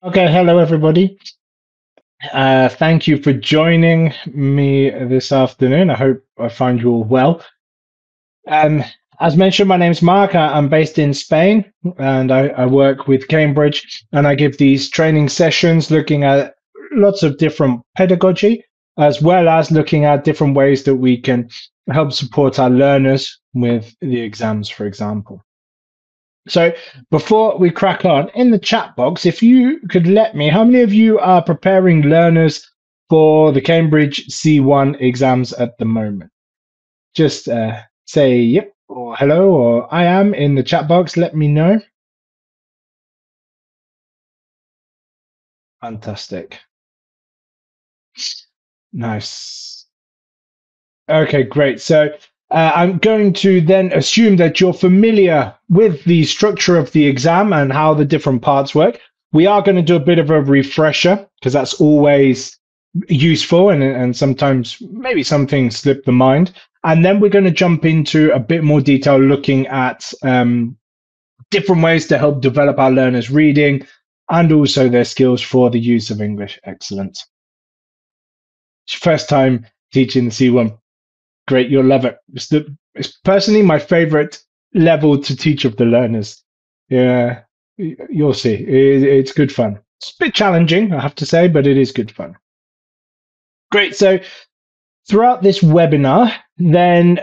Okay, hello everybody. Thank you for joining me this afternoon. I hope I find you all well. Um, as mentioned, my name's Mark. I'm based in Spain, and I work with Cambridge, and I give these training sessions looking at lots of different pedagogy, as well as looking at different ways that we can help support our learners with the exams, for example. So before we crack on, in the chat box, if you could let me, how many of you are preparing learners for the Cambridge C1 exams at the moment? Just say yep or hello or I am in the chat box. Let me know. Fantastic. Nice. Okay, great. So I'm going to then assume that you're familiar with the structure of the exam and how the different parts work. We are going to do a bit of a refresher because that's always useful and sometimes maybe some things slip the mind. And then we're going to jump into a bit more detail looking at different ways to help develop our learners' reading and also their skills for the use of English. Excellent. First time teaching the C1. Great, you'll love it. It's personally my favorite level to teach of the learners. Yeah, you'll see. It's good fun. It's a bit challenging, I have to say, but it is good fun. Great. So throughout this webinar, then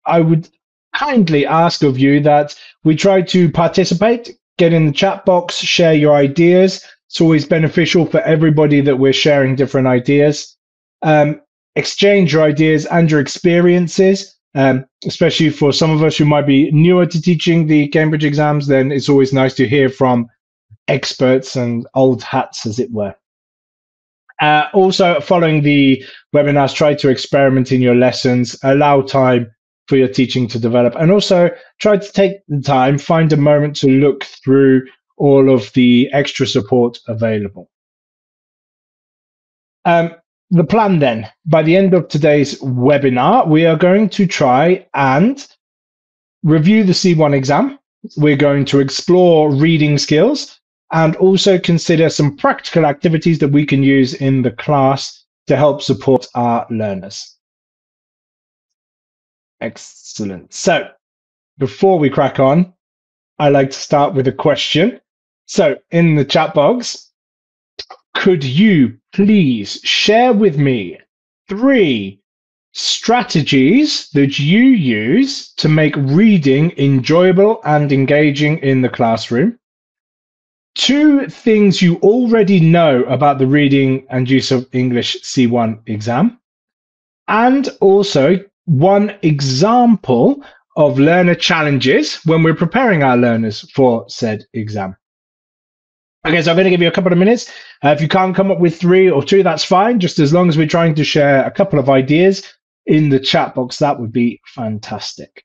I would kindly ask of you that we try to participate, get in the chat box, share your ideas. It's always beneficial for everybody that we're sharing different ideas. Exchange your ideas and your experiences, especially for some of us who might be newer to teaching the Cambridge exams, then it's always nice to hear from experts and old hats, as it were. Also, following the webinars, try to experiment in your lessons, allow time for your teaching to develop, and also try to take the time, find a moment to look through all of the extra support available. The plan then, by the end of today's webinar, we are going to try and review the C1 exam. We're going to explore reading skills and also consider some practical activities that we can use in the class to help support our learners. Excellent. So before we crack on, I like to start with a question. So in the chat box, could you please share with me 3 strategies that you use to make reading enjoyable and engaging in the classroom? 2 things you already know about the reading and use of English C1 exam. And also 1 example of learner challenges when we're preparing our learners for said exam. Okay, so I'm going to give you a couple of minutes. If you can't come up with 3 or 2, that's fine. Just as long as we're trying to share a couple of ideas in the chat box, that would be fantastic.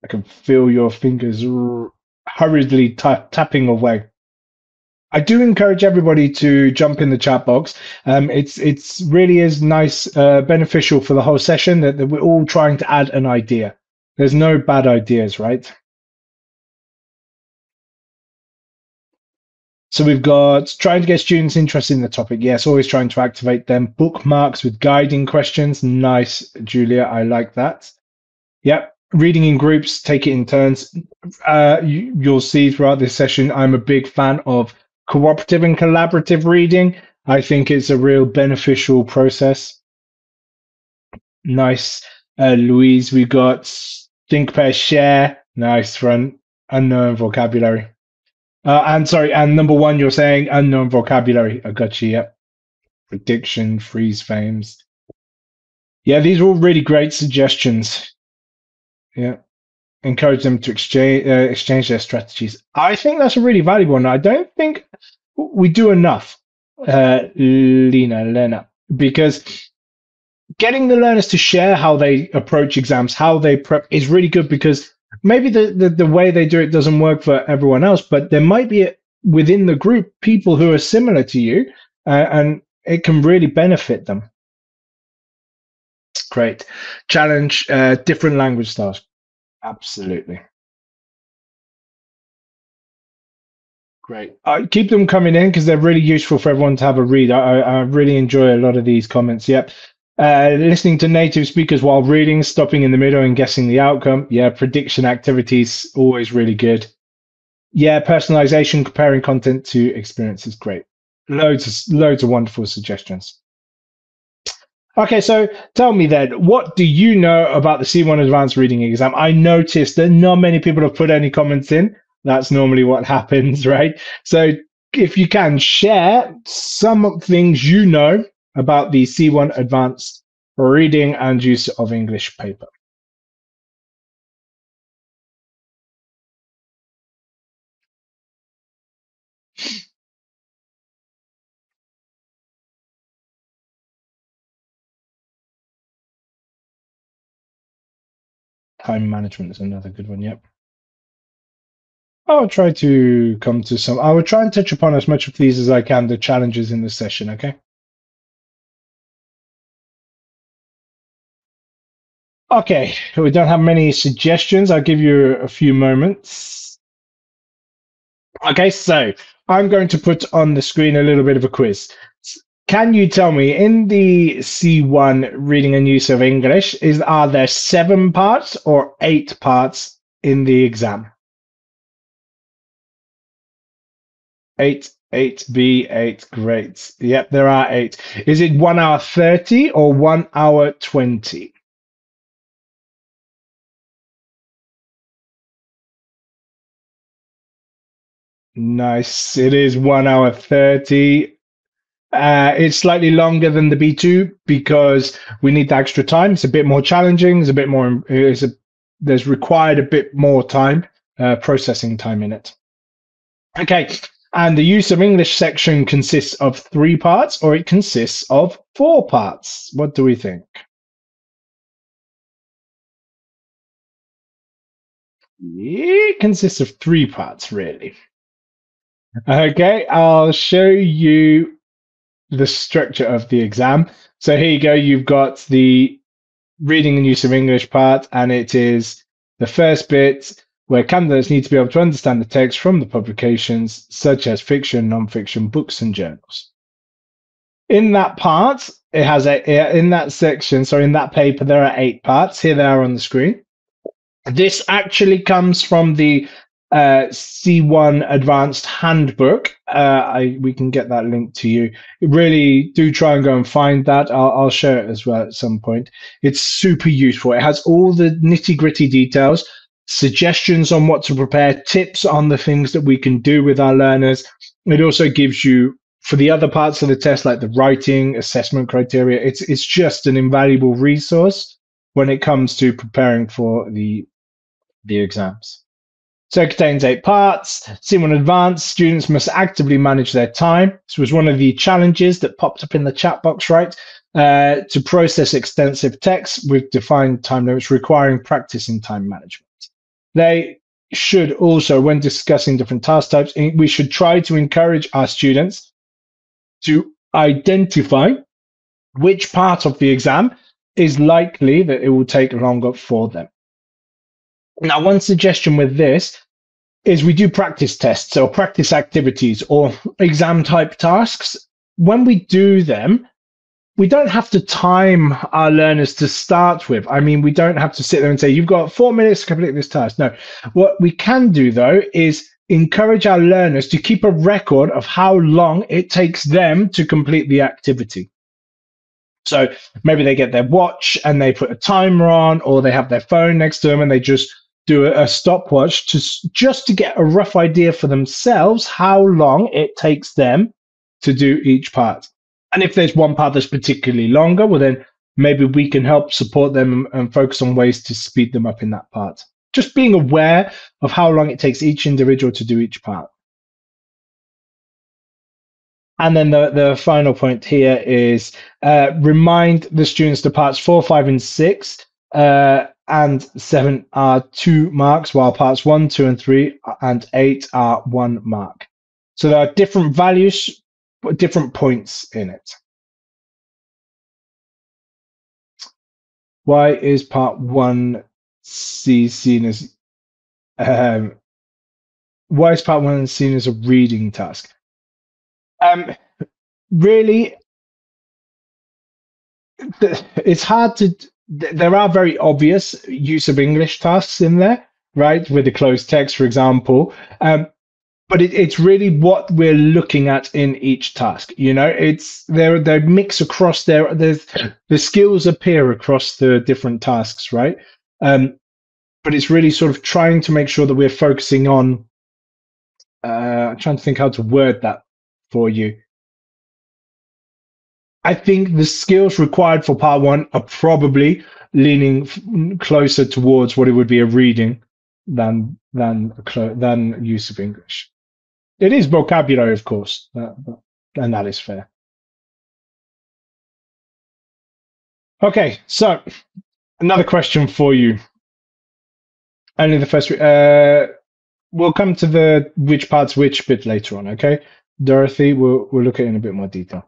I can feel your fingers hurriedly tapping away. I do encourage everybody to jump in the chat box. It's really is nice, beneficial for the whole session that we're all trying to add an idea. There's no bad ideas, right? So we've got trying to get students interested in the topic. Yes, always trying to activate them. Bookmarks with guiding questions. Nice, Julia. I like that. Yep. Reading in groups, take it in turns. You'll see throughout this session, I'm a big fan of cooperative and collaborative reading. I think it's a real beneficial process. Nice. Louise, we got think, pair, share. Nice for unknown vocabulary. And number 1, you're saying unknown vocabulary. I got you. Yep. Prediction, freeze frames. Yeah, these are all really great suggestions. Yeah. Encourage them to exchange their strategies. I think that's a really valuable one. I don't think we do enough, Lena, because getting the learners to share how they approach exams, how they prep is really good because maybe the way they do it doesn't work for everyone else, but there might be within the group people who are similar to you, and it can really benefit them. Great. Challenge different language styles. Absolutely. Great. Keep them coming in because they're really useful for everyone to have a read. I really enjoy a lot of these comments. Yep. Listening to native speakers while reading, stopping in the middle and guessing the outcome. Yeah, prediction activities, always really good. Yeah, personalization, comparing content to experiences, great. Loads of wonderful suggestions. Okay, so tell me then, what do you know about the C1 Advanced Reading Exam? I noticed that not many people have put any comments in. That's normally what happens, right? So if you can share some things you know about the C1 Advanced Reading and Use of English paper. Time management is another good one, yep. I'll try to come to some. I will try and touch upon as much of these as I can, the challenges in the session, okay? Okay, we don't have many suggestions. I'll give you a few moments. Okay, so I'm going to put on the screen a little bit of a quiz. Can you tell me, in the C1 reading and use of English, are there 7 parts or 8 parts in the exam? 8, 8B, 8, great. Yep, there are 8. Is it 1 hour 30 or 1 hour 20? Nice. It is 1 hour 30. It's slightly longer than the B2 because we need the extra time. It's a bit more challenging. It's a bit more. There's required a bit more time, processing time in it. Okay, and the use of English section consists of 3 parts, or it consists of 4 parts. What do we think? It consists of 3 parts, really. Okay, I'll show you the structure of the exam. So here you go. You've got the reading and use of English part, and it is the first bit where candidates need to be able to understand the text from the publications, such as fiction, non-fiction, books, and journals. In that part, it has in that section, so in that paper, there are 8 parts. Here they are on the screen. This actually comes from the C1 Advanced Handbook. We can get that link to you. Really do try and go and find that. I'll share it as well at some point. It's super useful. It has all the nitty gritty details, suggestions on what to prepare, tips on the things that we can do with our learners. It also gives you, for the other parts of the test, like the writing, assessment criteria, it's just an invaluable resource when it comes to preparing for the exams. So it contains 8 parts. C1 Advanced students must actively manage their time. This was one of the challenges that popped up in the chat box, right? To process extensive text with defined time limits requiring practice in time management. They should also, when discussing different task types, we should try to encourage our students to identify which part of the exam is likely that it will take longer for them. Now, one suggestion with this is we do practice tests or practice activities or exam type tasks. When we do them, we don't have to time our learners to start with. I mean, we don't have to sit there and say, you've got 4 minutes to complete this task. No, what we can do though is encourage our learners to keep a record of how long it takes them to complete the activity. So maybe they get their watch and they put a timer on, or they have their phone next to them and they just do a stopwatch just to get a rough idea for themselves how long it takes them to do each part. And if there's one part that's particularly longer, well, then maybe we can help support them and focus on ways to speed them up in that part. Just being aware of how long it takes each individual to do each part. And then the final point here is remind the students that parts 4, 5, and 6 and 7 are 2 marks, while parts 1, 2, and 3 and 8 are 1 mark. So there are different values, but different points in it. Why is part 1C seen as why is part 1 seen as a reading task? Really, it's hard to. There are very obvious use of English tasks in there, right? With the closed text, for example. But it's really what we're looking at in each task. You know, it's they mix across there. There's the skills appear across the different tasks, right? But it's really sort of trying to make sure that we're focusing on. I'm trying to think how to word that for you. I think the skills required for part 1 are probably leaning closer towards what it would be a reading than use of English. It is vocabulary, of course, and that is fair. Okay, so another question for you. Only the first. We'll come to the which parts which bit later on. Okay, Dorothy, we'll look at it in a bit more detail.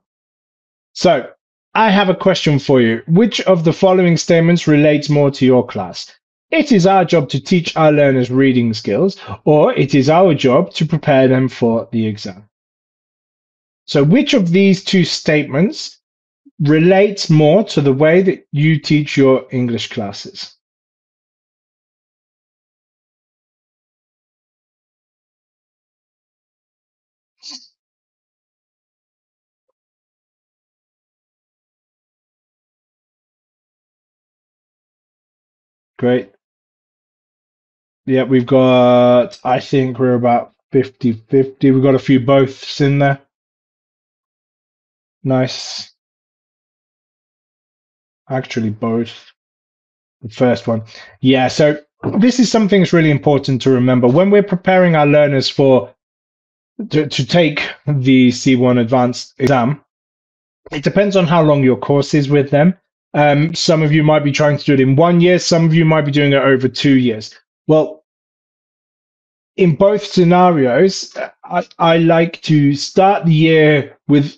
So I have a question for you. Which of the following statements relates more to your class? It is our job to teach our learners reading skills, or it is our job to prepare them for the exam. So which of these two statements relates more to the way that you teach your English classes? Great. Yeah, we've got, I think we're about 50-50. We've got a few boths in there. Nice. Actually, both. The first one. Yeah, so this is something that's really important to remember. When we're preparing our learners to take the C1 advanced exam, it depends on how long your course is with them. Some of you might be trying to do it in 1 year. Some of you might be doing it over 2 years. Well, in both scenarios, I like to start the year with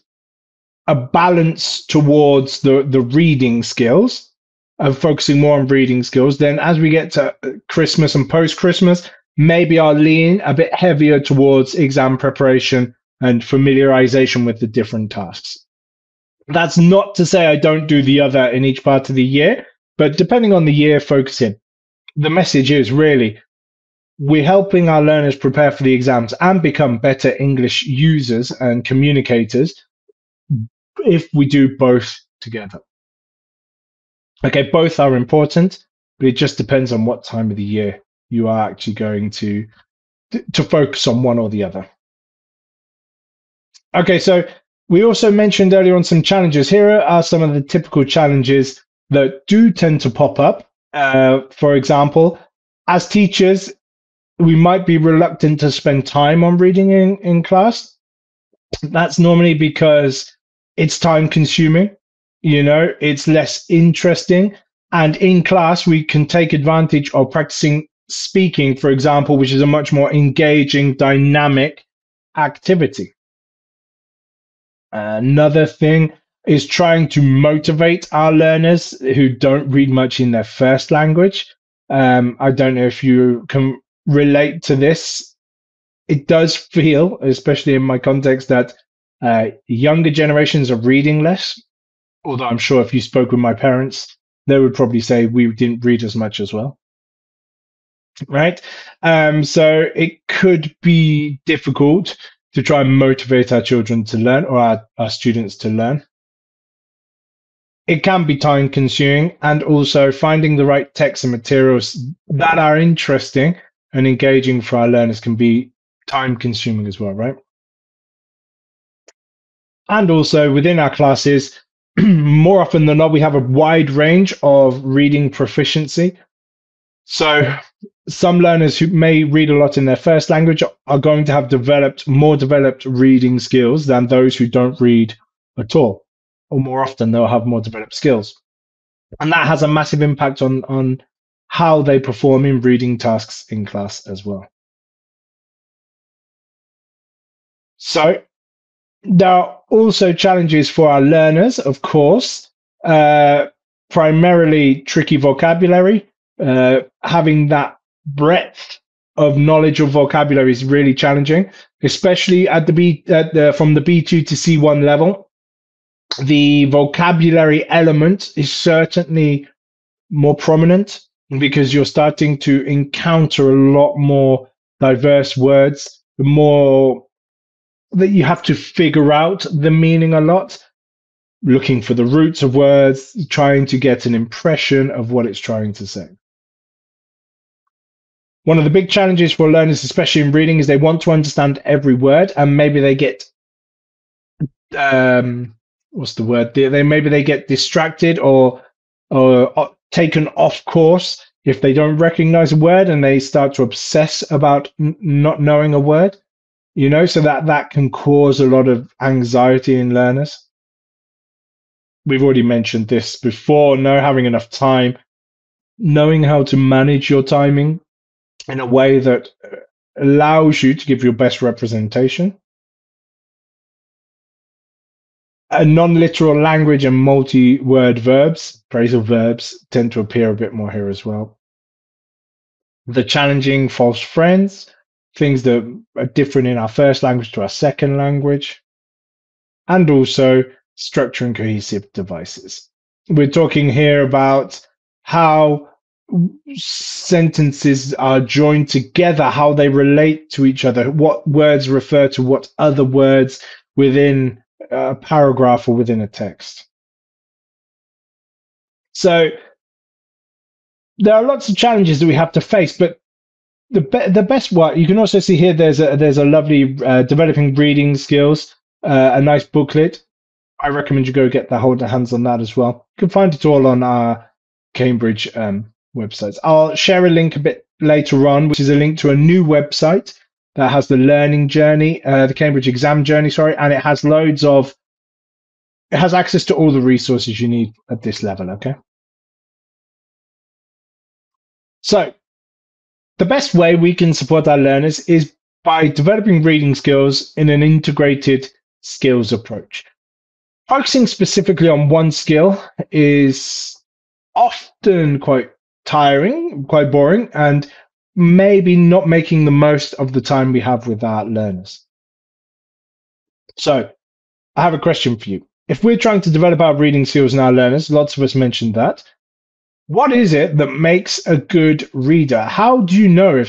a balance towards the reading skills, of focusing more on reading skills. Then as we get to Christmas and post-Christmas, maybe I'll lean a bit heavier towards exam preparation and familiarization with the different tasks. That's not to say I don't do the other in each part of the year, but depending on the year, focusing. The message is really, we're helping our learners prepare for the exams and become better English users and communicators if we do both together. Okay, both are important, but it just depends on what time of the year you are actually going to focus on one or the other. Okay, so we also mentioned earlier on some challenges. Here are some of the typical challenges that do tend to pop up. For example, as teachers, we might be reluctant to spend time on reading in class. That's normally because it's time consuming, you know, it's less interesting. And in class, we can take advantage of practicing speaking, for example, which is a much more engaging, dynamic activity. Another thing is trying to motivate our learners who don't read much in their first language. I don't know if you can relate to this. It does feel, especially in my context, that younger generations are reading less. Although I'm sure if you spoke with my parents, they would probably say we didn't read as much as well. Right? So it could be difficult to try and motivate our children to learn, or our students to learn. It can be time consuming, and also finding the right texts and materials that are interesting and engaging for our learners can be time consuming as well, right? And also within our classes, more often than not, we have a wide range of reading proficiency. So some learners who may read a lot in their first language are going to have more developed reading skills than those who don't read at all, or more often they'll have more developed skills. And that has a massive impact on how they perform in reading tasks in class as well. So there are also challenges for our learners, of course, primarily tricky vocabulary. Having that breadth of knowledge of vocabulary is really challenging, especially from the B2 to C1 level. The vocabulary element is certainly more prominent because you're starting to encounter a lot more diverse words, the more that you have to figure out the meaning a lot, looking for the roots of words, trying to get an impression of what it's trying to say. One of the big challenges for learners, especially in reading, is they want to understand every word, and maybe they get what's the word? Maybe they get distracted or taken off course if they don't recognize a word, and they start to obsess about not knowing a word. So that can cause a lot of anxiety in learners. We've already mentioned this before, having enough time, knowing how to manage your timing in a way that allows you to give your best representation. A non-literal language and multi-word verbs, phrasal verbs, tend to appear a bit more here as well. The challenging false friends, things that are different in our first language to our second language, and also structure and cohesive devices. We're talking here about how sentences are joined together, how they relate to each other, what words refer to what other words within a paragraph or within a text. So there are lots of challenges that we have to face, but the best one, you can also see here, there's a lovely developing reading skills, a nice booklet. I recommend you go get hold of hands on that as well. You can find it all on our Cambridge websites. I'll share a link a bit later on, which is a link to a new website that has the learning journey, the Cambridge exam journey, and it has access to all the resources you need at this level, okay? So the best way we can support our learners is by developing reading skills in an integrated skills approach. Focusing specifically on one skill is often quite tiring, quite boring, and maybe not making the most of the time we have with our learners. So I have a question for you. If we're trying to develop our reading skills in our learners, lots of us mentioned that, what is it that makes a good reader? How do you know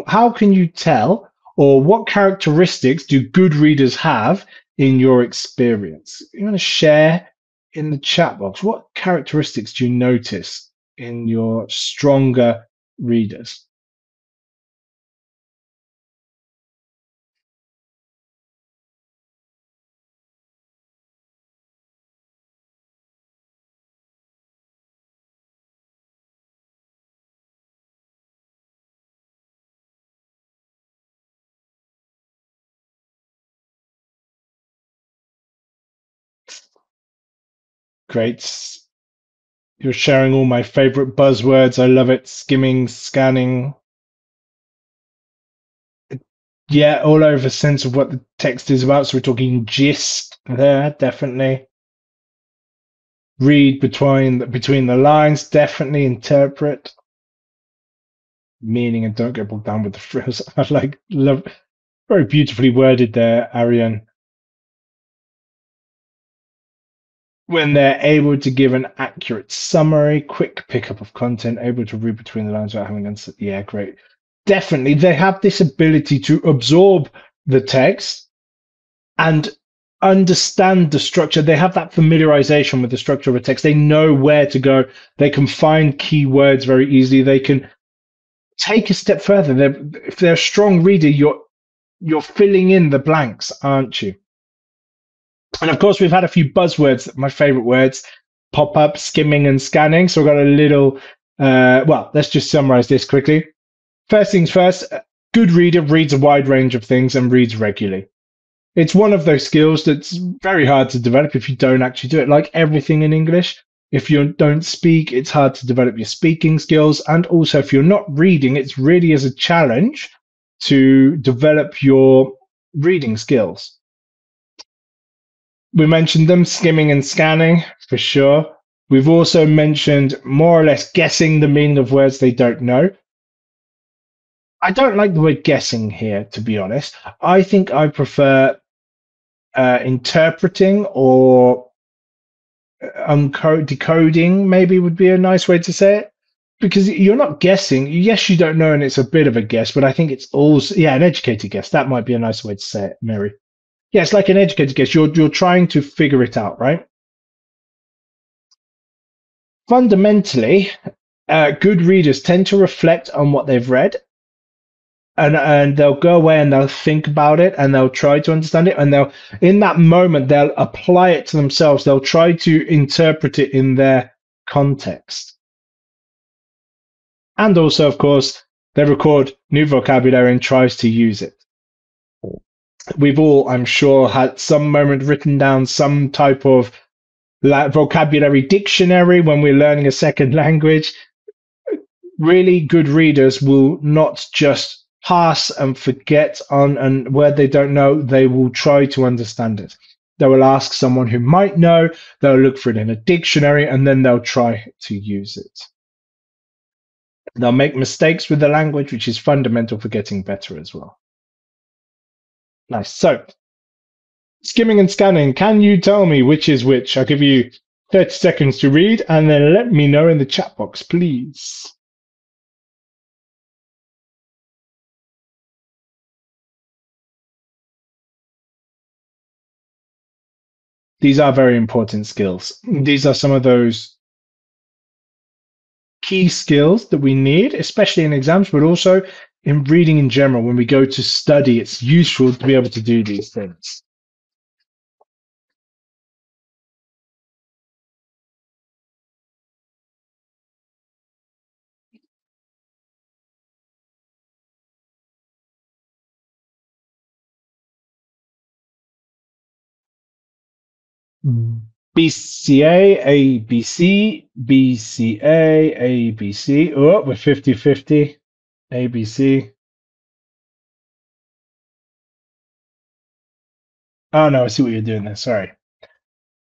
how can you tell, or what characteristics do good readers have in your experience? You want to share in the chat box, what characteristics do you notice in your stronger readers? Great. You're sharing all my favorite buzzwords. I love it. Skimming, scanning. Yeah, all over sense of what the text is about. So we're talking gist there, definitely. Read between the lines, definitely. Interpret meaning and don't get bogged down with the frills. I love, very beautifully worded there, Ariane. When they're able to give an accurate summary, quick pickup of content, able to read between the lines without having to, yeah, great. Definitely, they have this ability to absorb the text and understand the structure. They have that familiarization with the structure of a text. They know where to go. They can find keywords very easily. They can take a step further. If they're a strong reader, you're filling in the blanks, aren't you? And of course, we've had a few buzzwords, my favorite words, pop up, skimming, and scanning. So we've got a little, well, let's just summarize this quickly. First things first, a good reader reads a wide range of things and reads regularly. It's one of those skills that's very hard to develop if you don't actually do it. Like everything in English, if you don't speak, it's hard to develop your speaking skills. And also, if you're not reading, it's really is a challenge to develop your reading skills. We mentioned them, skimming and scanning, for sure. We've also mentioned more or less guessing the meaning of words they don't know. I don't like the word guessing here, to be honest. I think I prefer interpreting or decoding, maybe would be a nice way to say it. Because you're not guessing. Yes, you don't know, and it's a bit of a guess, but I think it's also, yeah, an educated guess. That might be a nice way to say it, Mary. Yeah, it's like an educated guess. You're trying to figure it out, right? Fundamentally, good readers tend to reflect on what they've read, and they'll go away and they'll think about it and they'll try to understand it, and they'll in that moment they'll apply it to themselves. They'll try to interpret it in their context. And also, of course, they record new vocabulary and tries to use it. We've all, I'm sure, had some moment written down some type of vocabulary dictionary when we're learning a second language. Really good readers will not just pass and forget on a word they don't know. They will try to understand it. They will ask someone who might know, they'll look for it in a dictionary, and then they'll try to use it. They'll make mistakes with the language, which is fundamental for getting better as well. Nice. So, skimming and scanning, can you tell me which is which? I'll give you 30 seconds to read and then let me know in the chat box, please. These are very important skills. These are some of those key skills that we need, especially in exams, but also in reading in general. When we go to study, it's useful to be able to do these things. BCA, ABC, BCA, ABC. Oh, we're 50-50. ABC. Oh, no, I see what you're doing there. Sorry.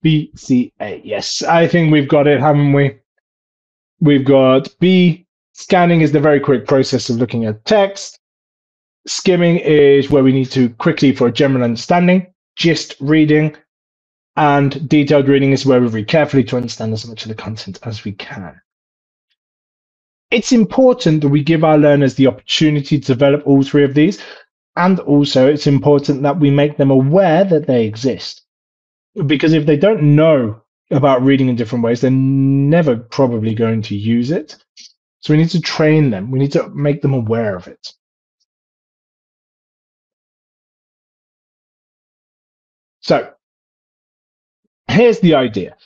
BCA. Yes, I think we've got it, haven't we? We've got B. Scanning is the very quick process of looking at text. Skimming is where we need to quickly for a general understanding. Gist reading. And detailed reading is where we read carefully to understand as much of the content as we can. It's important that we give our learners the opportunity to develop all three of these. And also, it's important that we make them aware that they exist. Because if they don't know about reading in different ways, they're never probably going to use it. So we need to train them. We need to make them aware of it. So here's the idea.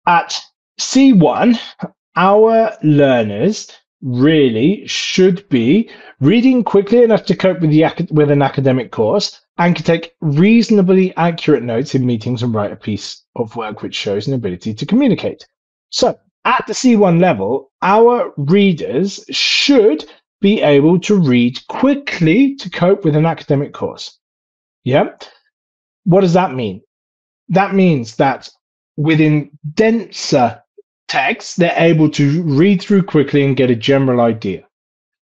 At C1, our learners really should be reading quickly enough to cope with an academic course and can take reasonably accurate notes in meetings and write a piece of work which shows an ability to communicate. So at the C1 level, our readers should be able to read quickly to cope with an academic course. Yeah. What does that mean? That means that within denser text, they're able to read through quickly and get a general idea.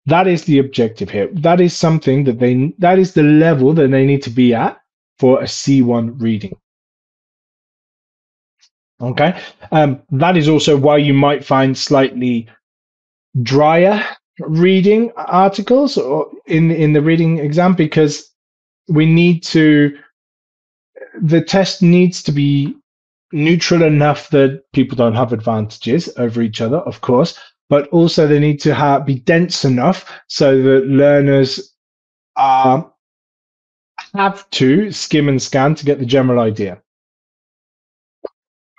That is the objective here. That is something that is the level that they need to be at for a C1 reading. Okay. That is also why you might find slightly drier reading articles or in the reading exam, because the test needs to be neutral enough that people don't have advantages over each other, of course, but also they need to be dense enough so that learners have to skim and scan to get the general idea.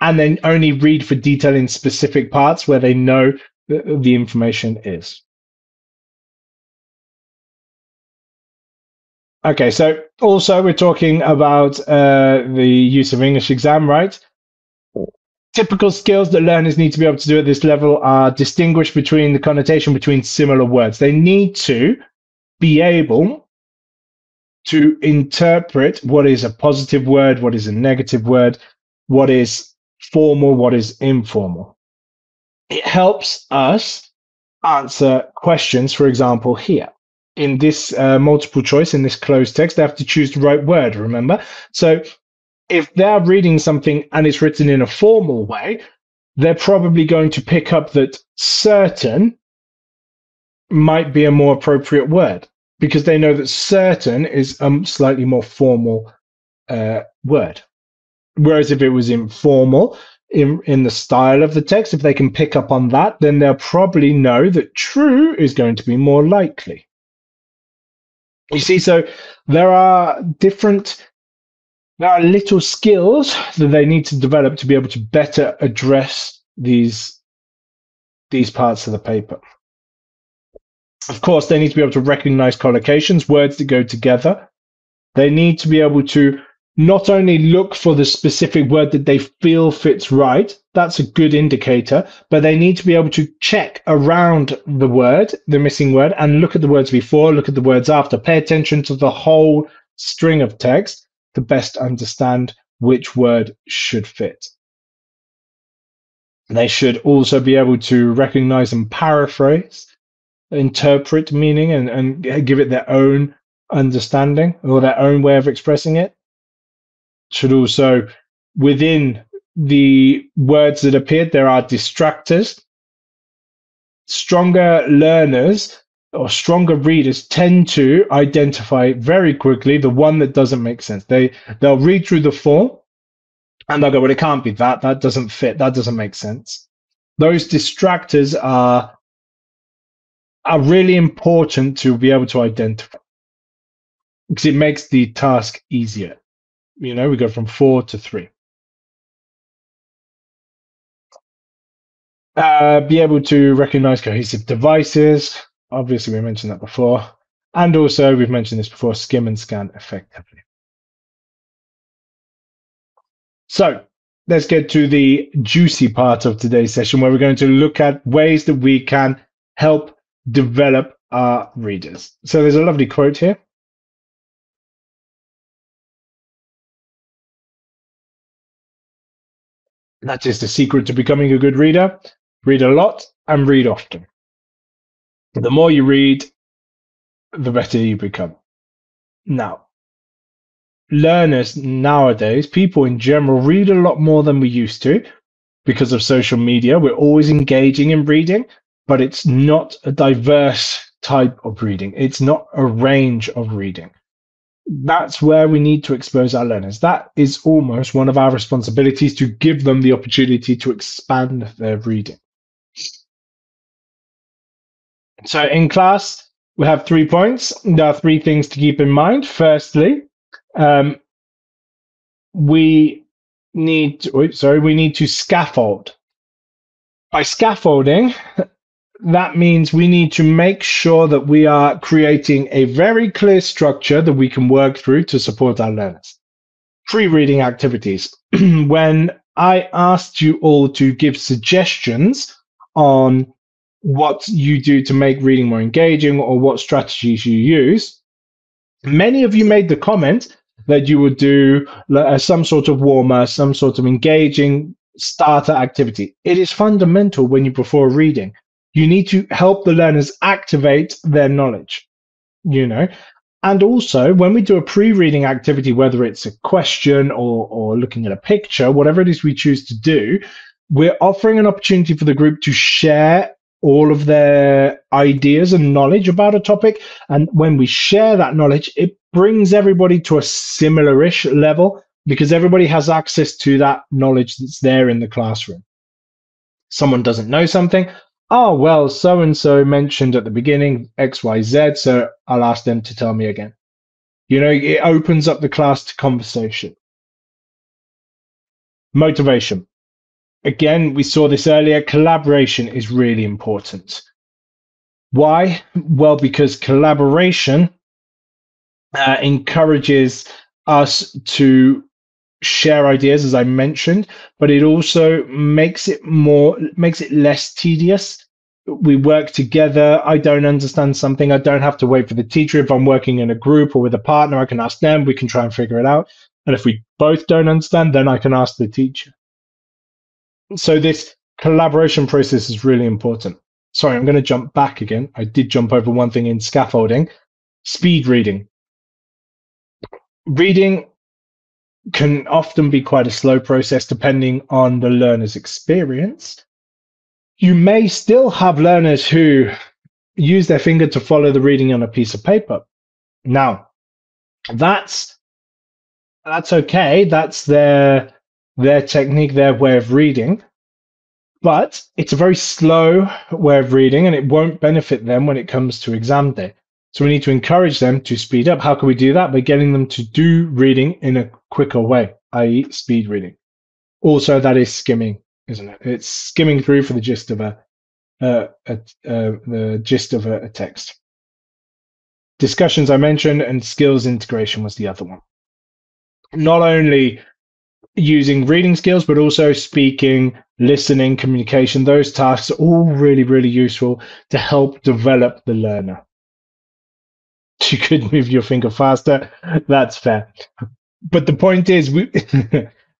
And then only read for detail in specific parts where they know the information is. Okay, so also we're talking about the use of English exam, right? Typical skills that learners need to be able to do at this level are distinguish between the connotation between similar words. They need to be able to interpret what is a positive word, what is a negative word, what is formal, what is informal. It helps us answer questions, for example, here. In this multiple choice, in this closed text, they have to choose the right word, remember? So if they're reading something and it's written in a formal way, they're probably going to pick up that certain might be a more appropriate word because they know that certain is a slightly more formal word. Whereas if it was informal, in the style of the text, if they can pick up on that, then they'll probably know that true is going to be more likely. You see, so there are little skills that they need to develop to be able to better address these parts of the paper. Of course, they need to be able to recognize collocations, words that go together. They need to be able to not only look for the specific word that they feel fits right, that's a good indicator, but they need to be able to check around the word, the missing word, and look at the words before, look at the words after. Pay attention to the whole string of text to best understand which word should fit. They should also be able to recognize and paraphrase, interpret meaning, and give it their own understanding or their own way of expressing it. Should also, within the words that appeared, there are distractors. Stronger learners or stronger readers tend to identify very quickly the one that doesn't make sense. They'll read through the form and they'll go, well, it can't be that. That doesn't fit. That doesn't make sense. Those distractors are really important to be able to identify because it makes the task easier. We go from 4 to 3. Be able to recognize cohesive devices. Obviously, we mentioned that before. And also, we've mentioned this before, skim and scan effectively. So let's get to the juicy part of today's session where we're going to look at ways that we can help develop our readers. So there's a lovely quote here. That is the secret to becoming a good reader. Read a lot and read often. The more you read, the better you become. Now, learners nowadays, people in general, read a lot more than we used to because of social media. We're always engaging in reading, but it's not a diverse type of reading. It's not a range of reading. That's where we need to expose our learners. That is almost one of our responsibilities, to give them the opportunity to expand their reading. So in class, we have 3 points. There are 3 things to keep in mind. Firstly, we need to scaffold. By scaffolding, that means we need to make sure that we are creating a very clear structure that we can work through to support our learners. Pre-reading activities. When I asked you all to give suggestions on what you do to make reading more engaging or what strategies you use, many of you made the comment that you would do some sort of warmer, some sort of engaging starter activity. It is fundamental when you before reading. You need to help the learners activate their knowledge, And also, when we do a pre-reading activity, whether it's a question or looking at a picture, whatever it is we choose to do, we're offering an opportunity for the group to share all of their ideas and knowledge about a topic. And when we share that knowledge, it brings everybody to a similar-ish level because everybody has access to that knowledge that's there in the classroom. Someone doesn't know something. Oh, well, so-and-so mentioned at the beginning XYZ, so I'll ask them to tell me again. It opens up the class to conversation. Motivation. Again, we saw this earlier. Collaboration is really important. Why? Well, because collaboration encourages us to share ideas, as I mentioned, but it also makes it less tedious. We work together. I don't understand something, I don't have to wait for the teacher. If I'm working in a group or with a partner, I can ask them, we can try and figure it out. And if we both don't understand, then I can ask the teacher. So this collaboration process is really important. Sorry, I'm going to jump back again. I did jump over one thing in scaffolding. Speed reading. Reading can often be quite a slow process depending on the learner's experience. You may still have learners who use their finger to follow the reading on a piece of paper. Now, that's okay. That's their technique, their way of reading. But it's a very slow way of reading, and it won't benefit them when it comes to exam day. So we need to encourage them to speed up. How can we do that? By getting them to do reading in a quicker way, i.e. speed reading. Also, that is skimming, isn't it? It's skimming through for the gist of a text. Discussions I mentioned, and skills integration was the other one. Not only using reading skills, but also speaking, listening, communication. Those tasks are all really, really useful to help develop the learner. You could move your finger faster. That's fair. But the point is,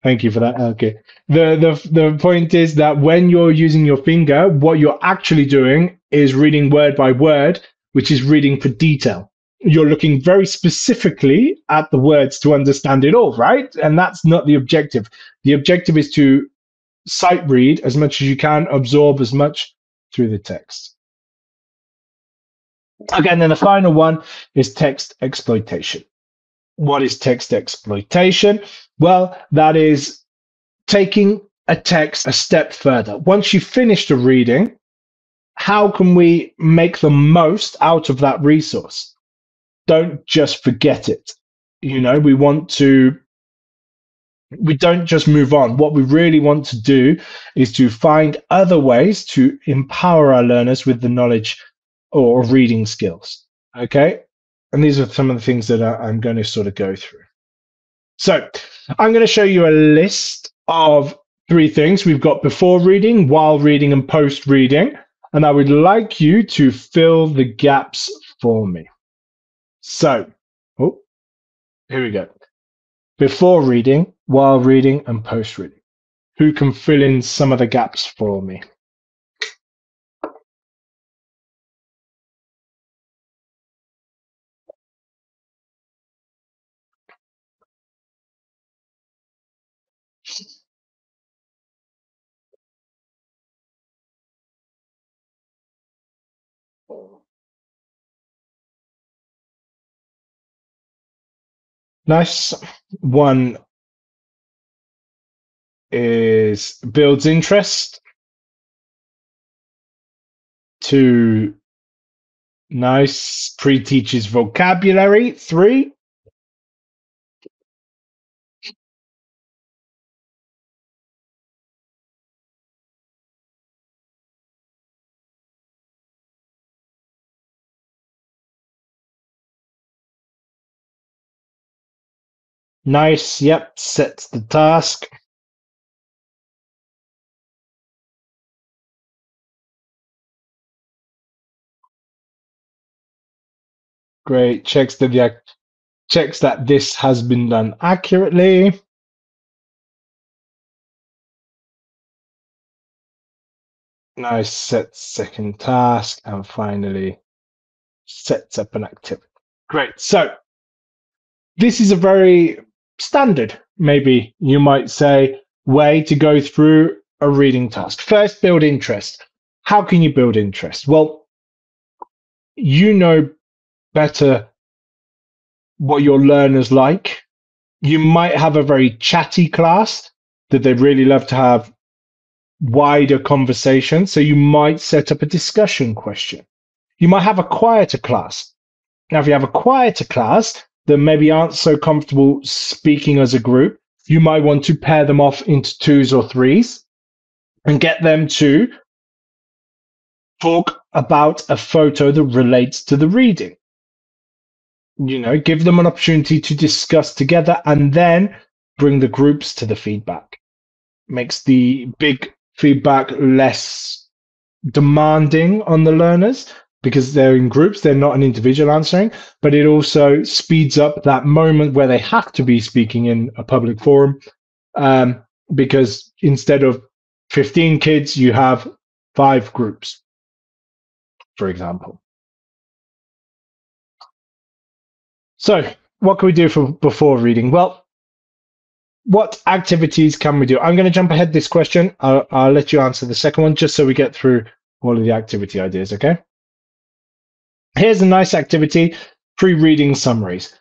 thank you for that. Okay. The point is that when you're using your finger, what you're actually doing is reading word by word, which is reading for detail. You're looking very specifically at the words to understand it all, right? And that's not the objective. The objective is to sight read as much as you can, absorb as much through the text. Again, then the final one is text exploitation. What is text exploitation? Well, that is taking a text a step further. Once you've finished a reading, how can we make the most out of that resource? Don't just forget it. We don't just move on. What we really want to do is to find other ways to empower our learners with the knowledge or reading skills. Okay. And these are some of the things that I'm going to sort of go through. So I'm going to show you a list of 3 things. We've got before reading, while reading, and post reading. And I would like you to fill the gaps for me. So, here we go. Before reading, while reading, and post reading. Who can fill in some of the gaps for me? Nice. 1 is builds interest. 2, nice, pre-teaches vocabulary. 3, nice, yep, sets the task. Great, checks that this has been done accurately. Nice, sets second task, and finally sets up an activity. Great, so this is a very standard, maybe you might say, way to go through a reading task. First, build interest. How can you build interest? Well, you know better what your learners like. You might have a very chatty class that they really love to have wider conversation. So you might set up a discussion question. You might have a quieter class. Now, if you have a quieter class that maybe aren't so comfortable speaking as a group, you might want to pair them off into 2s or 3s and get them to talk about a photo that relates to the reading. Give them an opportunity to discuss together and then bring the groups to the feedback. Makes the big feedback less demanding on the learners because they're in groups, they're not an individual answering, but it also speeds up that moment where they have to be speaking in a public forum, because instead of 15 kids, you have 5 groups, for example. So, what can we do before reading? Well, what activities can we do? I'm going to jump ahead this question. I'll let you answer the second one just so we get through all of the activity ideas, okay? Here's a nice activity, pre-reading summaries.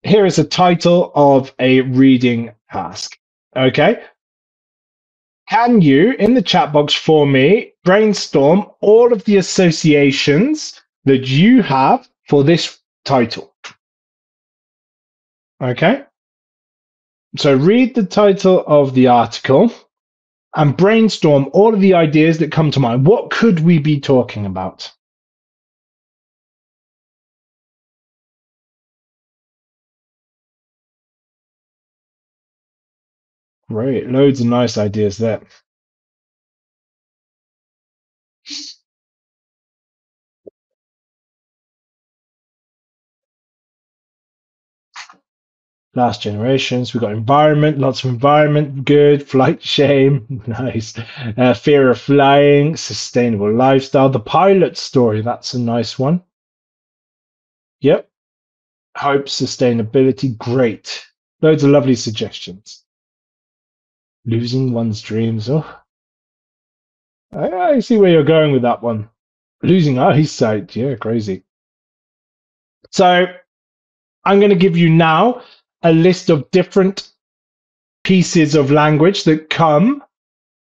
Here is a title of a reading task, okay? Can you, in the chat box for me, brainstorm all of the associations that you have for this title? Okay? So read the title of the article and brainstorm all of the ideas that come to mind. What could we be talking about? Great, loads of nice ideas there. Last generations, we've got environment, lots of environment, good, flight shame, nice. Fear of flying, sustainable lifestyle, the pilot story, that's a nice one. Yep. Hope, sustainability, great. Loads of lovely suggestions. Losing one's dreams. Oh, I see where you're going with that one. Losing eyesight. Yeah, crazy. So I'm going to give you now a list of different pieces of language that come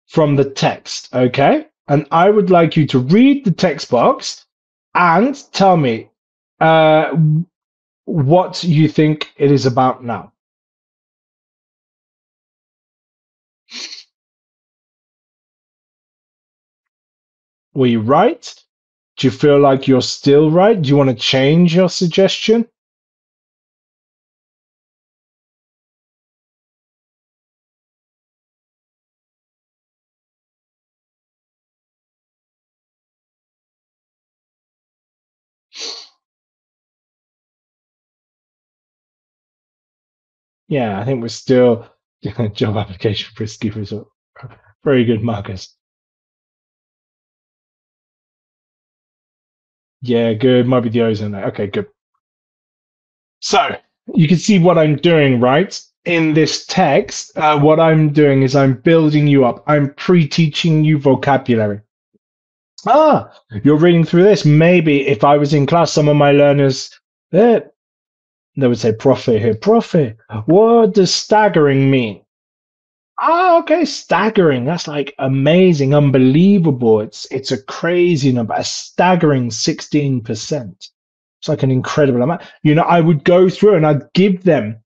from the text. Okay. And I would like you to read the text box and tell me what you think it is about now. Were you right? Do you feel like you're still right? Do you want to change your suggestion? Yeah, I think we're still job application risky result. Very good, Marcus. Yeah, good. Might be the ozone. Okay, good. So you can see what I'm doing, right? In this text, what I'm doing is I'm building you up. I'm pre-teaching you vocabulary. Ah, you're reading through this. Maybe if I was in class, some of my learners, eh, they would say "profe" here. Profe, what does staggering mean? Ah, okay, staggering. That's like amazing, unbelievable. It's a crazy number, a staggering 16%. It's like an incredible amount. I would go through and I'd give them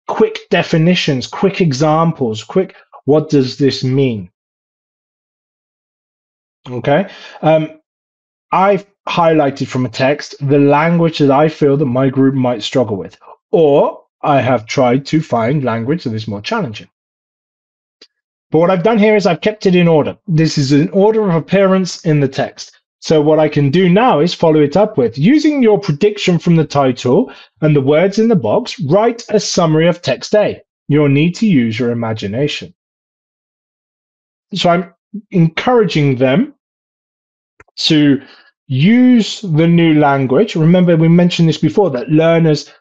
quick definitions, quick examples, quick, what does this mean? Okay. I've highlighted from a text the language that I feel that my group might struggle with, or I have tried to find language that is more challenging. But what I've done here is I've kept it in order. This is an order of appearance in the text. So what I can do now is follow it up with, using your prediction from the title and the words in the box, write a summary of text A. You'll need to use your imagination. So I'm encouraging them to use the new language. Remember, we mentioned this before, that learners,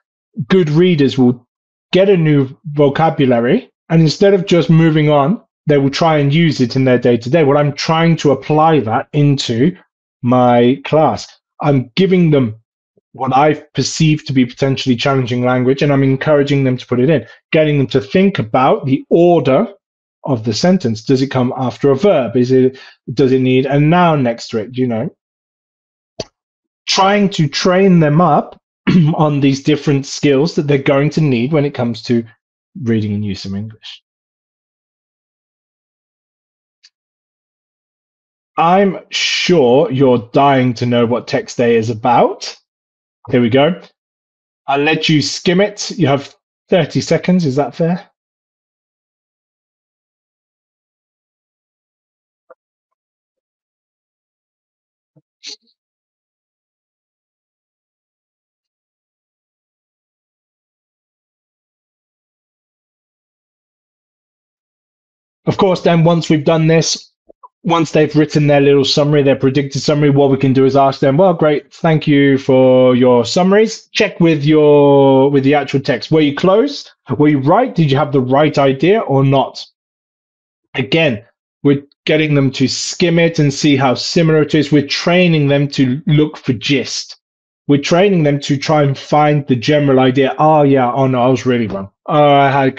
good readers, will get a new vocabulary, and instead of just moving on, they will try and use it in their day-to-day. Well, I'm trying to apply that into my class. I'm giving them what I perceive to be potentially challenging language, and I'm encouraging them to put it in, getting them to think about the order of the sentence. Does it come after a verb? Does it need a noun next to it? Trying to train them up on these different skills that they're going to need when it comes to reading and use of English. I'm sure you're dying to know what text A is about. Here we go. I'll let you skim it. You have 30 seconds. Is that fair? Of course, then once we've done this, once they've written their little summary, their predicted summary, what we can do is ask them, well, great, thank you for your summaries. Check with the actual text. Were you close? Were you right? Did you have the right idea or not? Again, we're getting them to skim it and see how similar it is. We're training them to look for gist. We're training them to try and find the general idea. Oh yeah, oh no, I was really wrong. I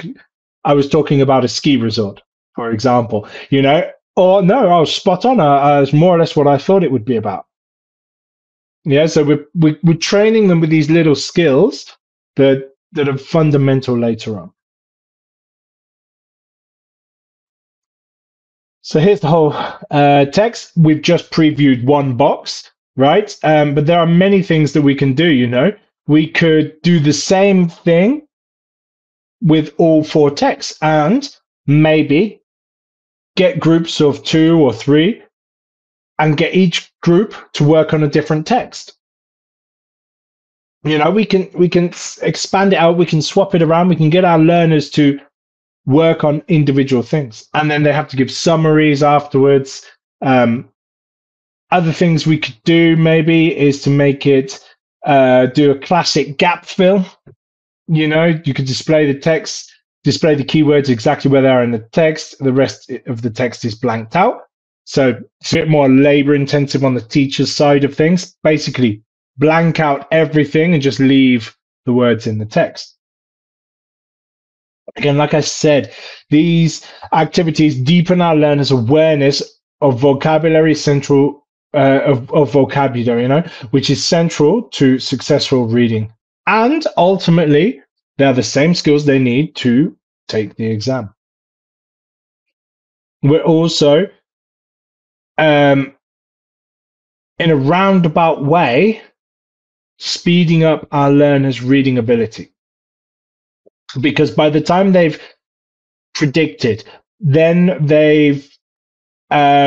was talking about a ski resort, for example, or no, I was spot on. It's more or less what I thought it would be about. Yeah, so we're training them with these little skills that are fundamental later on. So here's the whole text. We've just previewed one box, right? But there are many things that we can do. We could do the same thing with all four texts and maybe get groups of 2 or 3 and get each group to work on a different text. We can expand it out, we can swap it around, we can get our learners to work on individual things, and then they have to give summaries afterwards. Other things we could do maybe is to make it do a classic gap fill. You could display the text, display the keywords exactly where they are in the text. The rest of the text is blanked out. So it's a bit more labor intensive on the teacher's side of things. Basically, blank out everything and just leave the words in the text. Again, like I said, these activities deepen our learners' awareness of vocabulary of vocabulary, which is central to successful reading. And ultimately, they're the same skills they need to take the exam. We're also, in a roundabout way, speeding up our learners' reading ability. Because by the time they've predicted, then they've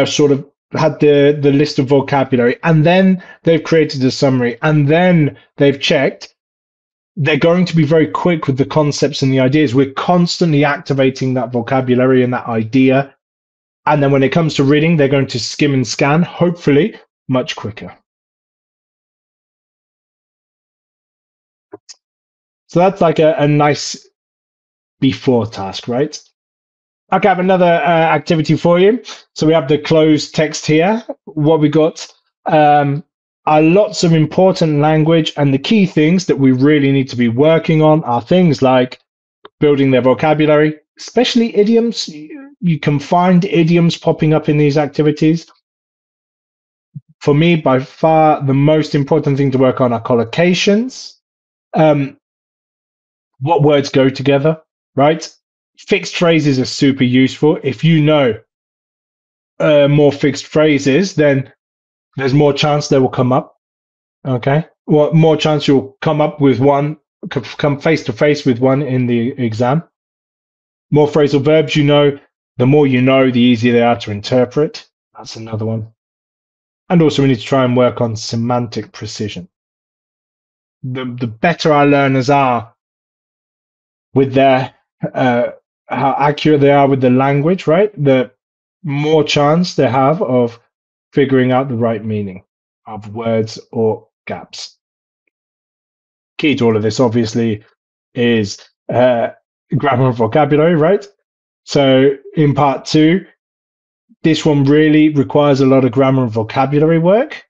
sort of had the list of vocabulary, and then they've created a summary, and then they've checked. They're going to be very quick with the concepts and the ideas. We're constantly activating that vocabulary and that idea. And then when it comes to reading, they're going to skim and scan, hopefully much quicker. So that's like a nice before task, right? Okay, I have another activity for you. So we have the closed text here. What we got are lots of important language, and the key things that we really need to be working on are things like building their vocabulary, especially idioms. You can find idioms popping up in these activities. For me, by far, the most important thing to work on are collocations. What words go together, right? Fixed phrases are super useful. If you know more fixed phrases, then there's more chance they will come up. Okay, well, more chance you'll come up with one, come face to face with one in the exam. More phrasal verbs the more you know, the easier they are to interpret. That's another one. And also we need to try and work on semantic precision. The better our learners are with their how accurate they are with the language, right? The more chance they have of figuring out the right meaning of words or gaps. Key to all of this, obviously, is grammar and vocabulary, right? So in part 2, this one really requires a lot of grammar and vocabulary work.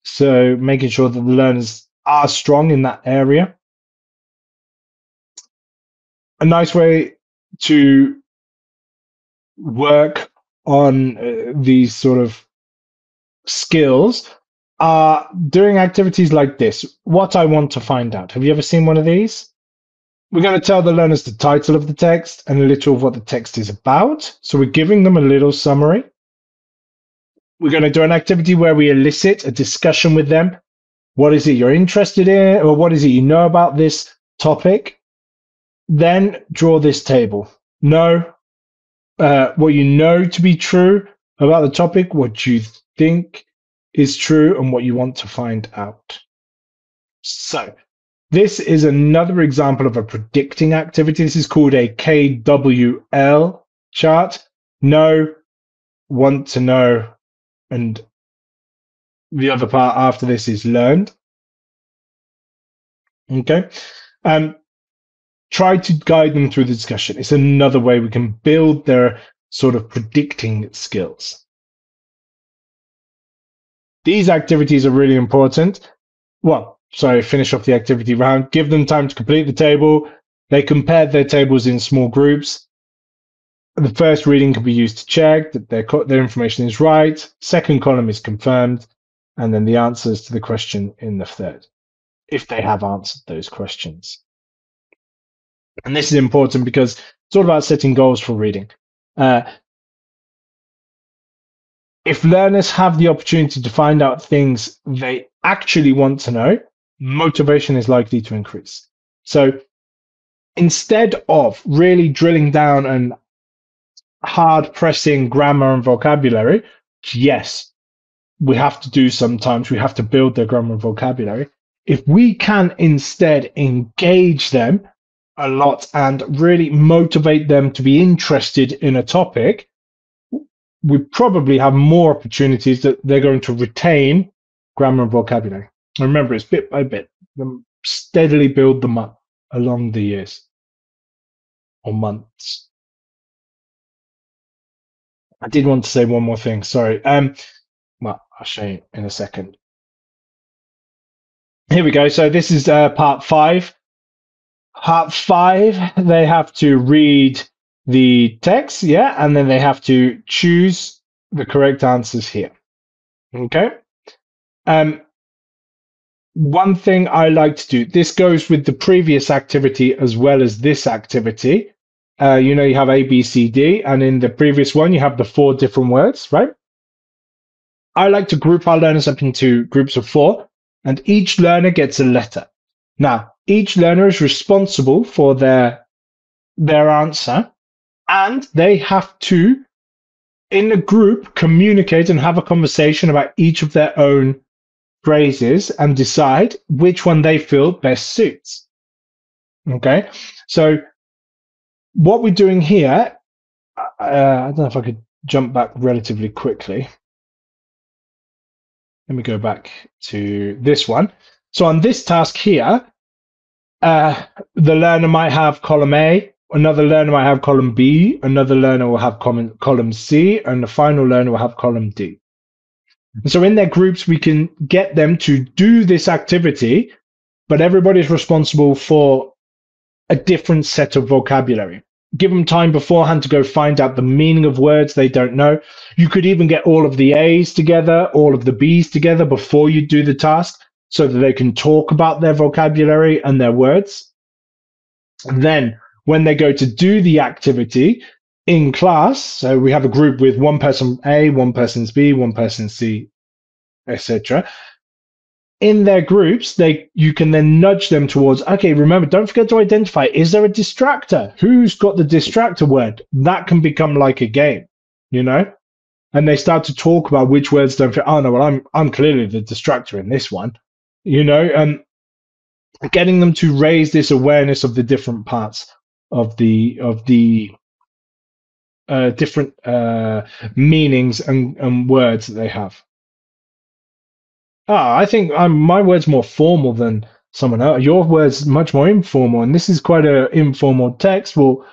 So making sure that the learners are strong in that area. A nice way to work on these sort of skills are doing activities like this. What I want to find out. Have you ever seen one of these? We're going to tell the learners the title of the text and a little of what the text is about. So we're giving them a little summary. We're going to do an activity where we elicit a discussion with them. What is it you're interested in, or what is it you know about this topic? Then draw this table. Know what you know to be true about the topic, what you think is true, and what you want to find out. So this is another example of a predicting activity. This is called a KWL chart. Know, want to know, and the other part after this is learned. Okay. Try to guide them through the discussion. It's another way we can build their sort of predicting skills. These activities are really important. Well, sorry, finish off the activity round. Give them time to complete the table. They compared their tables in small groups. The first reading can be used to check that their information is right. Second column is confirmed. And then the answers to the question in the third, if they have answered those questions. And this is important because it's all about setting goals for reading. If learners have the opportunity to find out things they actually want to know, motivation is likely to increase. So instead of really drilling down and hard pressing grammar and vocabulary, yes, we have to do sometimes, we have to build their grammar and vocabulary. If we can instead engage them a lot and really motivate them to be interested in a topic, we probably have more opportunities that they're going to retain grammar and vocabulary. And remember, it's bit by bit. Steadily build them up along the years or months. I did want to say one more thing. Sorry. Well, I'll show you in a second. Here we go. So this is part 5. Part 5, they have to read the text, yeah, and then they have to choose the correct answers here. Okay. One thing I like to do, this goes with the previous activity as well as this activity. You know, you have A, B, C, D, and in the previous one, you have the 4 different words, right? I like to group our learners up into groups of 4, and each learner gets a letter. Now, each learner is responsible for their answer, and they have to, in a group, communicate and have a conversation about each of their own phrases and decide which one they feel best suits. Okay, so what we're doing here, I don't know if I could jump back relatively quickly. Let me go back to this one. So on this task here, the learner might have column A, another learner might have column B, another learner will have column C, and the final learner will have column D. And so in their groups, we can get them to do this activity, but everybody's responsible for a different set of vocabulary. Give them time beforehand to go find out the meaning of words they don't know. You could even get all of the A's together, all of the B's together before you do the task so that they can talk about their vocabulary and their words. And then when they go to do the activity in class, so we have a group with one person A, one person's B, one person C, etc. In their groups, you can then nudge them towards, okay, remember, don't forget to identify, is there a distractor? Who's got the distractor word? That can become like a game, you know? And they start to talk about which words don't fit. Oh, no, well, I'm clearly the distractor in this one, you know? Getting them to raise this awareness of the different parts of the different meanings and words that they have. I think my word's more formal than someone else. Your word's much more informal, and this is quite an informal text. Well,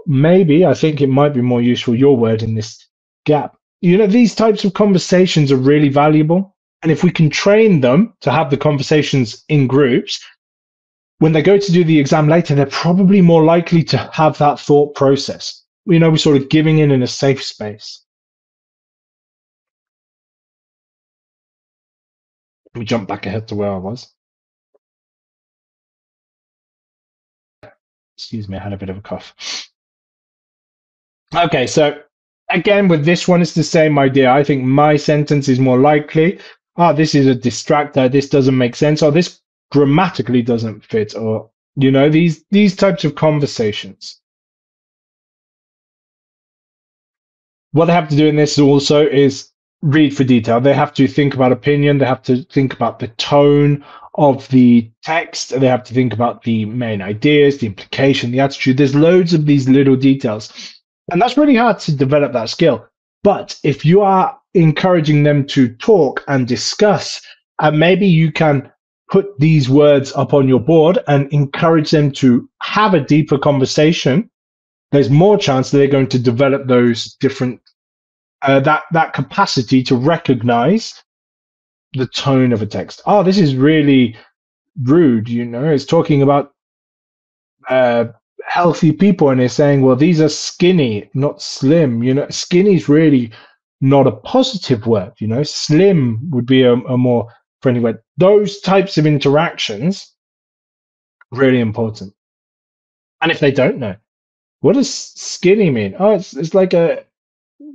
maybe I think it might be more useful, your word in this gap. You know, these types of conversations are really valuable. And if we can train them to have the conversations in groups, when they go to do the exam later, they're probably more likely to have that thought process. You know, we're sort of giving in a safe space. Let me jump back ahead to where I was. Excuse me, I had a bit of a cough. Okay, so again, with this one, it's the same idea. I think my sentence is more likely. this is a distractor, this doesn't make sense, or this grammatically doesn't fit, or these types of conversations. What they have to do in this also is read for detail. They have to think about opinion. They have to think about the tone of the text. They have to think about the main ideas, the implication, the attitude. There's loads of these little details. And that's really hard to develop that skill. But if you are encouraging them to talk and discuss, and maybe you can put these words up on your board and encourage them to have a deeper conversation, there's more chance that they're going to develop those different that capacity to recognize the tone of a text. Oh, this is really rude. It's talking about uh, healthy people, and it's saying, well, these are skinny, not slim. Skinny is really not a positive word. Slim would be a more friendly word. Those types of interactions really important. And if they don't know, what does skinny mean? Oh, it's like a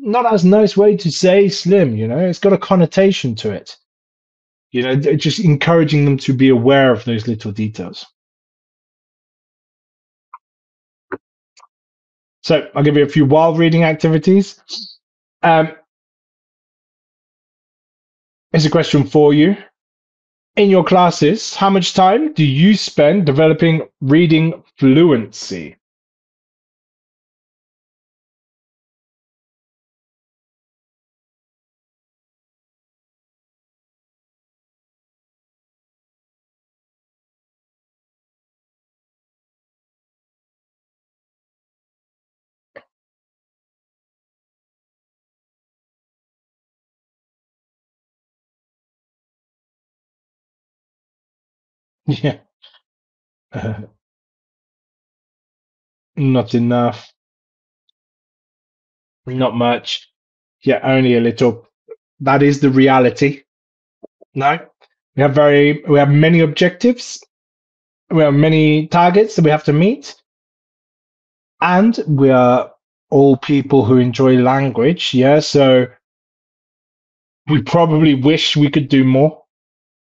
not as nice way to say slim. It's got a connotation to it. Just encouraging them to be aware of those little details. So I'll give you a few wild reading activities. Here's a question for you. In your classes, how much time do you spend developing reading fluency? Yeah, not enough, not much. Yeah, only a little. That is the reality. No, we have many objectives. We have many targets that we have to meet, and we are all people who enjoy language. Yeah, so we probably wish we could do more.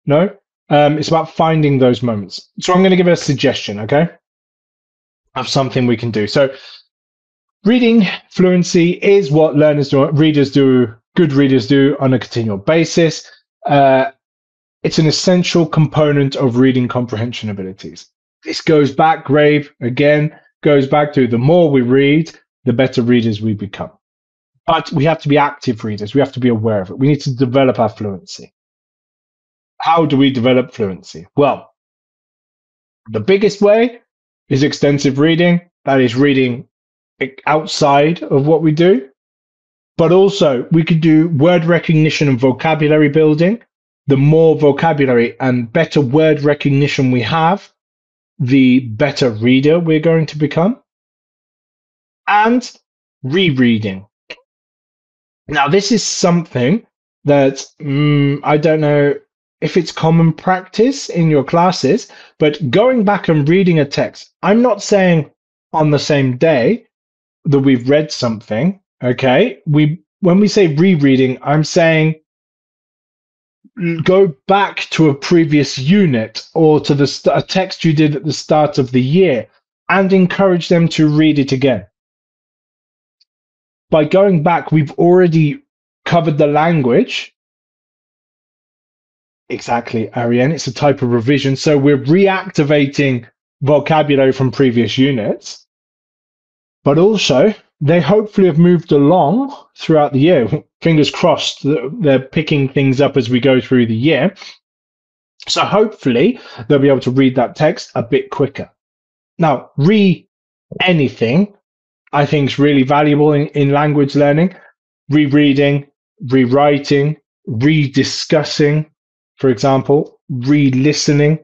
No, it's about finding those moments. So I'm going to give a suggestion, okay, of something we can do. So reading fluency is what good readers do on a continual basis. It's an essential component of reading comprehension abilities. This goes back to the more we read, the better readers we become. But we have to be active readers. We have to be aware of it. We need to develop our fluency. How do we develop fluency? Well, the biggest way is extensive reading. That is reading outside of what we do. But also, we could do word recognition and vocabulary building. The more vocabulary and better word recognition we have, the better reader we're going to become. And rereading. Now, this is something that I don't know if it's common practice in your classes, but going back and reading a text, I'm not saying on the same day that we've read something, okay? When we say rereading, I'm saying go back to a previous unit or to a text you did at the start of the year and encourage them to read it again. By going back, we've already covered the language. Exactly, Ariane. It's a type of revision. So we're reactivating vocabulary from previous units, but also they hopefully have moved along throughout the year. Fingers crossed that they're picking things up as we go through the year. So hopefully they'll be able to read that text a bit quicker. Now, anything I think is really valuable in language learning. Rereading, rewriting, rediscussing, for example, re-listening,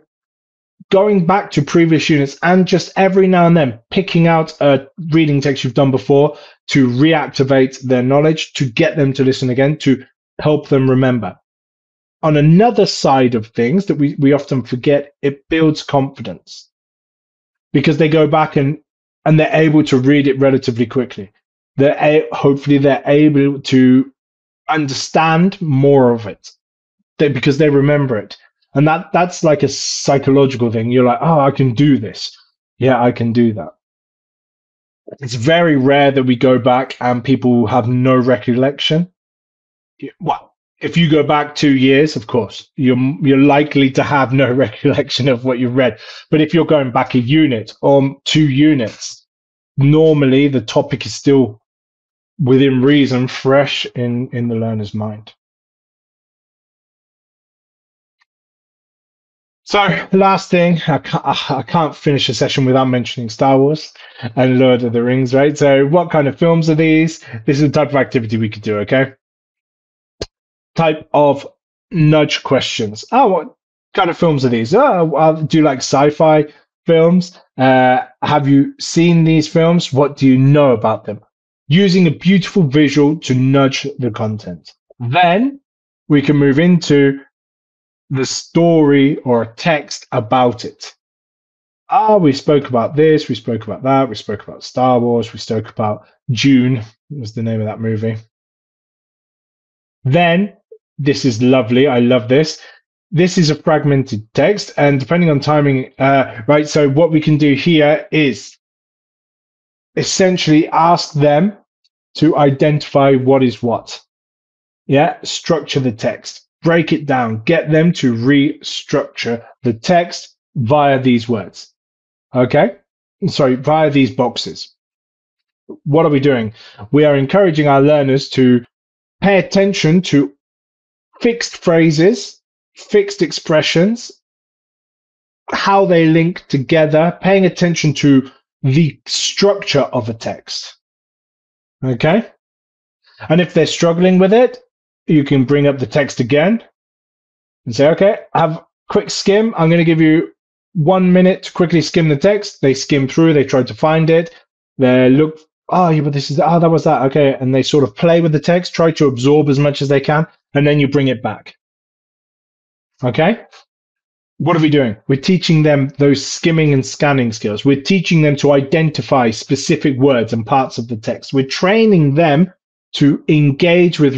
going back to previous units and just every now and then picking out a reading text you've done before to reactivate their knowledge, to get them to listen again, to help them remember. On another side of things that we often forget, it builds confidence because they go back and they're able to read it relatively quickly. Hopefully they're able to understand more of it. because they remember it. And that's like a psychological thing. You're like, oh, I can do this. Yeah, I can do that. It's very rare that we go back and people have no recollection. Well, if you go back 2 years, of course, you're likely to have no recollection of what you read. But if you're going back a unit or 2 units, normally the topic is still within reason, fresh in the learner's mind. So, last thing, I can't finish a session without mentioning Star Wars and Lord of the Rings, right? So, what kind of films are these? This is the type of activity we could do, okay? Type of nudge questions. Oh, what kind of films are these? Oh, do you like sci-fi films? Have you seen these films? What do you know about them? Using a beautiful visual to nudge the content. Then we can move into the story or a text about it. We spoke about this, we spoke about that, we spoke about Star Wars, we spoke about Dune, was the name of that movie. Then, this is lovely, I love this. This is a fragmented text, and depending on timing, right, so what we can do here is essentially ask them to identify what is what. Yeah, structure the text. Break it down, get them to restructure the text via these words. Okay? Sorry, via these boxes. What are we doing? We are encouraging our learners to pay attention to fixed phrases, fixed expressions, how they link together, paying attention to the structure of a text. Okay? And if they're struggling with it, you can bring up the text again and say, okay, have a quick skim. I'm going to give you 1 minute to quickly skim the text. They skim through, they try to find it. They look, oh, yeah, but this is, that was that. Okay. And they sort of play with the text, try to absorb as much as they can, and then you bring it back. Okay. What are we doing? We're teaching them those skimming and scanning skills. We're teaching them to identify specific words and parts of the text. We're training them to engage with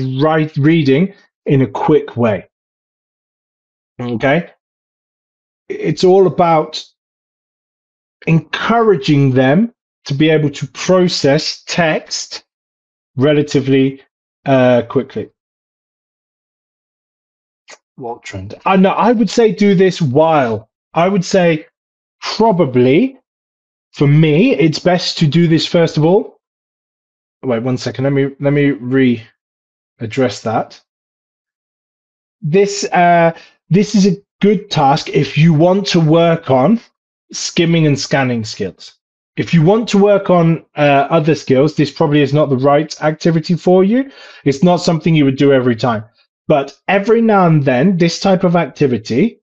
reading in a quick way. Okay? It's all about encouraging them to be able to process text relatively quickly. What trend? No, I would say do this while. I would say probably, for me, it's best to do this first of all. Wait 1 second. Let me readdress that. This is a good task if you want to work on skimming and scanning skills. If you want to work on other skills, this probably is not the right activity for you. It's not something you would do every time. But every now and then, this type of activity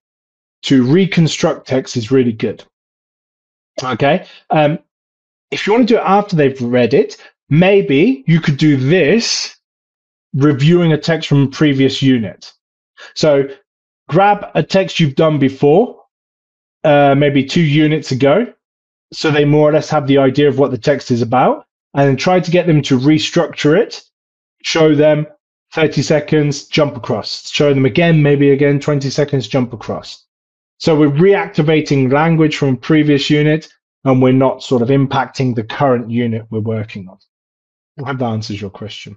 to reconstruct text is really good. Okay. If you want to do it after they've read it, maybe you could do this reviewing a text from a previous unit. So grab a text you've done before, maybe 2 units ago, so they more or less have the idea of what the text is about, and then try to get them to restructure it, show them 30 seconds, jump across, show them again, maybe again, 20 seconds, jump across. So we're reactivating language from a previous unit, and we're not sort of impacting the current unit we're working on. I hope that answers your question.